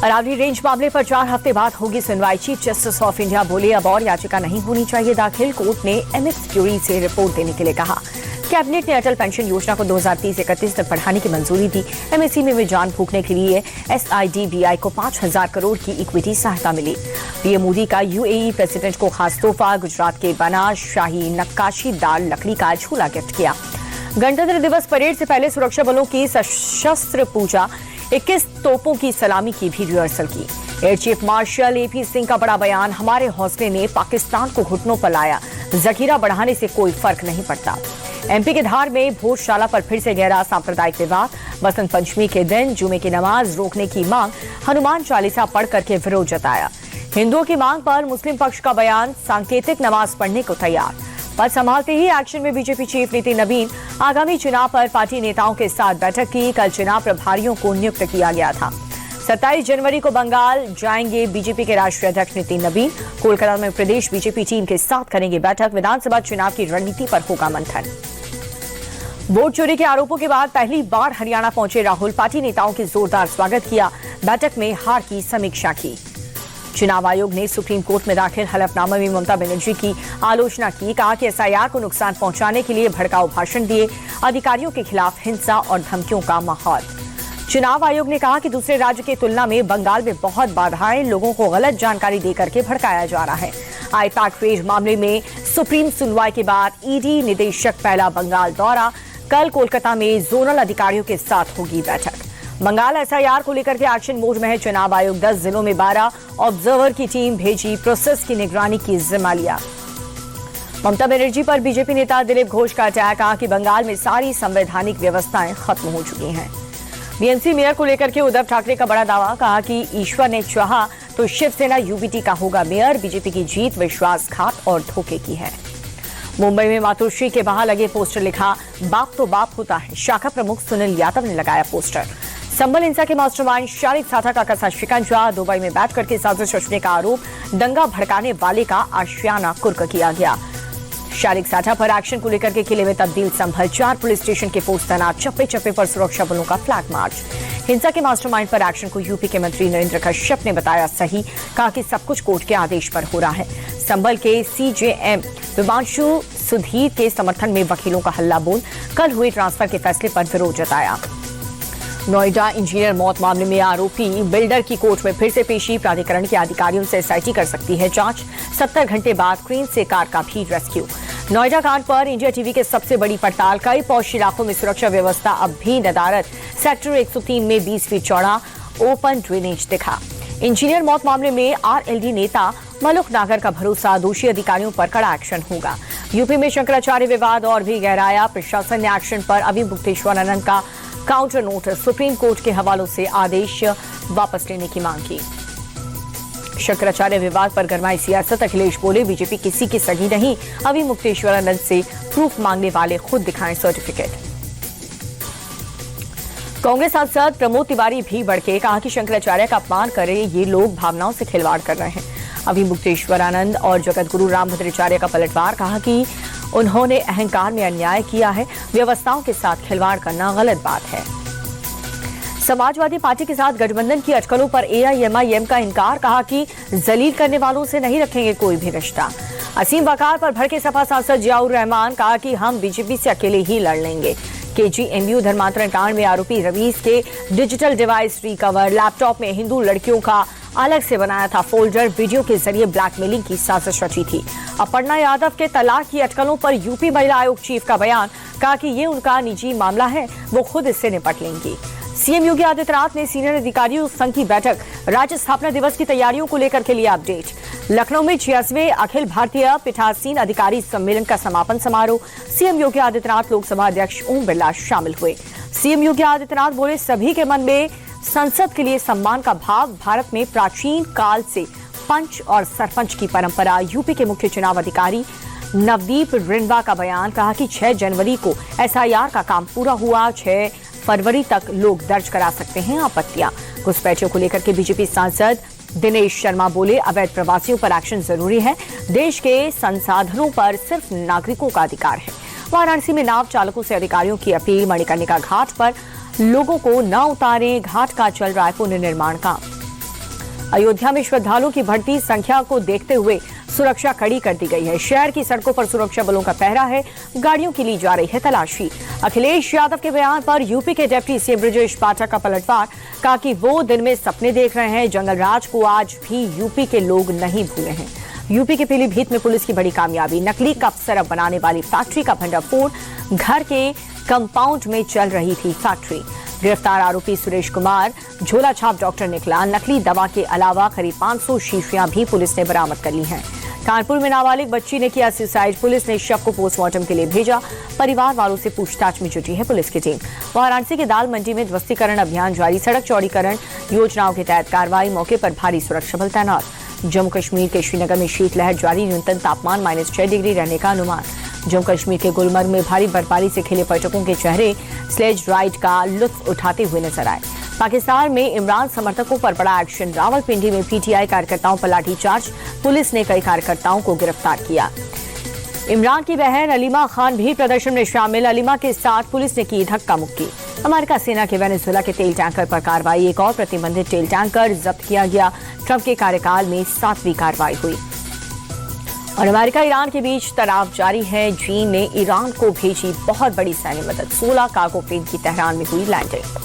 Aravalli range मामले पर 4 हफ्ते बाद होगी सुनवाई। चीफ जस्टिस ऑफ इंडिया बोले अब और याचिका नहीं होनी चाहिए दाखिल। कोर्ट ने एमएस क्यूरी से रिपोर्ट देने के लिए कहा। कैबिनेट ने अटल पेंशन योजना को 2030-31 तक बढ़ाने की मंजूरी दी। एमएसएमई में जान फूंकने के लिए एसआईडीबीआई को 5,000 करोड़ की इक्विटी सहायता मिली। पीएम मोदी का यूएई प्रेसिडेंट को खास तोहफा। गुजरात के बना शाही नक्काशीदार लकड़ी का झूला गिफ्ट किया। गणतंत्र दिवस परेड से पहले सुरक्षा बलों की सशस्त्र पूजा, 21 तोपों की सलामी की भी रिहर्सल की। Air chief marshal AP Singh का बड़ा बयान, हमारे हौसले ने पाकिस्तान को घुटनों पर लाया, जखीरा बढ़ाने से कोई फर्क नहीं पड़ता। एमपी के धार में भोजशाला पर फिर से गहरा सांप्रदायिक विवाद। बसंत पंचमी के दिन जुमे की नमाज रोकने की मांग, हनुमान चालीसा पढ़ करके विरोध जताया। हिंदुओं की मांग पर मुस्लिम पक्ष का बयान, सांकेतिक नमाज पढ़ने को तैयार। पद संभालते ही एक्शन में बीजेपी चीफ नितिन नवीन। आगामी चुनाव पर पार्टी नेताओं के साथ बैठक की। कल चुनाव प्रभारियों को नियुक्त किया गया था। 27 जनवरी को बंगाल जाएंगे बीजेपी के राष्ट्रीय अध्यक्ष नितिन नवीन। कोलकाता में प्रदेश बीजेपी टीम के साथ करेंगे बैठक। विधानसभा चुनाव की रणनीति पर होगा मंथन। वोट चोरी के आरोपों के बाद पहली बार हरियाणा पहुंचे राहुल। पार्टी नेताओं की जोरदार स्वागत किया। बैठक में हार की समीक्षा की। चुनाव आयोग ने सुप्रीम कोर्ट में दाखिल हलफनामे में ममता बनर्जी की आलोचना की। कहा कि एसआईआर को नुकसान पहुंचाने के लिए भड़काऊ भाषण दिए। अधिकारियों के खिलाफ हिंसा और धमकियों का माहौल। चुनाव आयोग ने कहा कि दूसरे राज्य की तुलना में बंगाल में बहुत बाधाएं, लोगों को गलत जानकारी देकर के भड़काया जा रहा है। आईपैक रेड मामले में सुप्रीम सुनवाई के बाद ईडी निदेशक पहला बंगाल दौरा। कल कोलकाता में जोनल अधिकारियों के साथ होगी बैठक। बंगाल एसआईआर को लेकर के एक्शन मोड में है। चुनाव आयोग 10 जिलों में 12 ऑब्जर्वर की टीम भेजी। प्रोसेस की निगरानी की जिम्मा लिया। ममता बनर्जी पर बीजेपी नेता दिलीप घोष का अटैक। कहा कि बंगाल में सारी संवैधानिक व्यवस्थाएं खत्म हो चुकी हैं। बीएमसी मेयर को लेकर के उद्धव ठाकरे का बड़ा दावा। कहा कि ईश्वर ने चाहा तो शिवसेना यूबीटी का होगा मेयर। बीजेपी की जीत विश्वासघात और धोखे की है। मुंबई में मातोश्री के वहां लगे पोस्टर लिखा, बाप तो बाप होता है। शाखा प्रमुख सुनील यादव ने लगाया पोस्टर। संबल हिंसा के मास्टरमाइंड शारिक साठा का कसा शिकंजा। दुबई में बैठ करके साजिश रचने का आरोप। दंगा भड़काने वाले का आशियाना कुर्क किया गया। शारिक साठा पर एक्शन को लेकर के किले में तब्दील संभल। 4 पुलिस स्टेशन के फोर्स तैनात। चप्पे चप्पे पर सुरक्षा बलों का फ्लैग मार्च। हिंसा के मास्टरमाइंड पर एक्शन को यूपी के मंत्री नरेंद्र कश्यप ने बताया सही। कहा कि सब कुछ कोर्ट के आदेश पर हो रहा है। संबल के सीजेएम विमांशु सुधीर के समर्थन में वकीलों का हल्ला बोल। कल हुए ट्रांसफर के फैसले पर विरोध जताया। नोएडा इंजीनियर मौत मामले में आरोपी बिल्डर की कोर्ट में फिर से पेशी। प्राधिकरण के अधिकारियों से एसआईटी कर सकती है जांच। 70 घंटे बाद क्रेन से कार का भी रेस्क्यू। नोएडा कांड पर इंडिया टीवी के सबसे बड़ी पड़ताल। कई पौष इलाकों में सुरक्षा व्यवस्था अब भी नदारद। सेक्टर 103 में 20 फीट चौड़ा ओपन ड्रेनेज दिखा। इंजीनियर मौत मामले में आरएलडी नेता मलुक नागर का भरोसा, दोषी अधिकारियों पर कड़ा एक्शन होगा। यूपी में शंकराचार्य विवाद और भी गहराया। प्रशासन ने एक्शन पर अभिमुक्तेश्वर आनंद का काउंटर नोटिस। सुप्रीम कोर्ट के हवालों से आदेश वापस लेने की मांग की। शंकराचार्य विवाद पर गरमाई सियासत। अखिलेश बोले, बीजेपी किसी की सगी नहीं। अभिमुक्तेश्वर आनंद से प्रूफ मांगने वाले खुद दिखाएं सर्टिफिकेट। कांग्रेस सांसद प्रमोद तिवारी भी भड़के। कहा कि शंकराचार्य का अपमान करे ये लोग भावनाओं से खिलवाड़ कर रहे हैं। अभिमुक्तेश्वर आनंद और जगत गुरु रामभद्राचार्य का पलटवार। कहा कि उन्होंने अहंकार में अन्याय किया है। व्यवस्थाओं के साथ खिलवाड़ करना गलत बात है। समाजवादी पार्टी के साथ गठबंधन की अटकलों पर एआईएमआईएम का इनकार। कहा कि जलील करने वालों से नहीं रखेंगे कोई भी रिश्ता। असीम वकार पर भड़के सपा सांसद जियाउर रहमान। कहा कि हम बीजेपी से अकेले ही लड़ लेंगे। केजीएमयू धर्मांतरण कांड में आरोपी रवीश के डिजिटल डिवाइस रिकवर। लैपटॉप में हिंदू लड़कियों का अलग से बनाया था फोल्डर। वीडियो के जरिए ब्लैकमेलिंग की साजिश रची थी। अपर्णा यादव के तलाक की अटकलों पर यूपी महिला आयोग चीफ का बयान। कहा कि ये उनका निजी मामला है, वो खुद इससे निपट लेंगी। सीएम योगी आदित्यनाथ ने सीनियर अधिकारियों संघ की बैठक। राज्य स्थापना दिवस की तैयारियों को लेकर के लिया अपडेट। लखनऊ में 86वें अखिल भारतीय पीठासीन अधिकारी सम्मेलन का समापन समारोह। सीएम योगी आदित्यनाथ, लोकसभा अध्यक्ष ओम बिरला शामिल हुए। सीएम योगी आदित्यनाथ बोले, सभी के मन में संसद के लिए सम्मान का भाव। भारत में प्राचीन काल से पंच और सरपंच की परंपरा। यूपी के मुख्य चुनाव अधिकारी नवदीप रिंडवा का बयान। कहा कि 6 जनवरी को एसआईआर का काम पूरा हुआ। 6 फरवरी तक लोग दर्ज करा सकते हैं आपत्तियां। घुसपैठियों को लेकर के बीजेपी सांसद दिनेश शर्मा बोले, अवैध प्रवासियों पर एक्शन जरूरी है। देश के संसाधनों पर सिर्फ नागरिकों का अधिकार है। वाराणसी में नाव चालकों से अधिकारियों की अपील। मणिकर्णिका घाट पर लोगों को न उतारें, घाट का चल रहा है पुनर्निर्माण काम। अयोध्या में श्रद्धालुओं की बढ़ती संख्या को देखते हुए सुरक्षा कड़ी कर दी गई है। शहर की सड़कों पर सुरक्षा बलों का पहरा है, गाड़ियों की ली जा रही है तलाशी। अखिलेश यादव के बयान पर यूपी के डिप्टी सीएम ब्रजेश पाठक का पलटवार, कहा कि वो दिन में सपने देख रहे हैं। जंगल राज को आज भी यूपी के लोग नहीं भूले हैं। यूपी के पीलीभीत में पुलिस की बड़ी कामयाबी, नकली कफ सिरप बनाने वाली फैक्ट्री का भंडाफोड़, घर के कंपाउंड में चल रही थी फैक्ट्री। गिरफ्तार आरोपी सुरेश कुमार झोला छाप डॉक्टर निकला। नकली दवा के अलावा करीब 500 शीशियां भी पुलिस ने बरामद कर ली हैं। कानपुर में नाबालिग बच्ची ने किया सुसाइड, पुलिस ने शव को पोस्टमार्टम के लिए भेजा। परिवार वालों से पूछताछ में जुटी है पुलिस की टीम। वाराणसी के दाल मंडी में ध्वस्तीकरण अभियान जारी, सड़क चौड़ीकरण योजनाओं के तहत कार्रवाई, मौके पर भारी सुरक्षा बल तैनात। जम्मू कश्मीर के श्रीनगर में शीतलहर जारी, न्यूनतम तापमान -6 डिग्री रहने का अनुमान। जम्मू कश्मीर के गुलमर्ग में भारी बर्फबारी से खिले पर्यटकों के चेहरे स्लेज राइड का लुत्फ उठाते हुए नजर आए। पाकिस्तान में इमरान समर्थकों पर बड़ा एक्शन, रावलपिंडी में पीटीआई कार्यकर्ताओं पर लाठीचार्ज, पुलिस ने कई कार्यकर्ताओं को गिरफ्तार किया। इमरान की बहन अलीमा खान भी प्रदर्शन में शामिल, अलीमा के साथ पुलिस ने की धक्का मुक्की। अमेरिका सेना के वेनेजुएला के तेल टैंकर पर कार्रवाई, एक और प्रतिबंधित तेल टैंकर जब्त किया गया। ट्रंप के कार्यकाल में 7वीं कार्रवाई हुई। और अमेरिका ईरान के बीच तनाव जारी है। चीन ने ईरान को भेजी बहुत बड़ी सैन्य मदद, 16 कार्गो प्लेन की तेहरान में हुई लैंडिंग।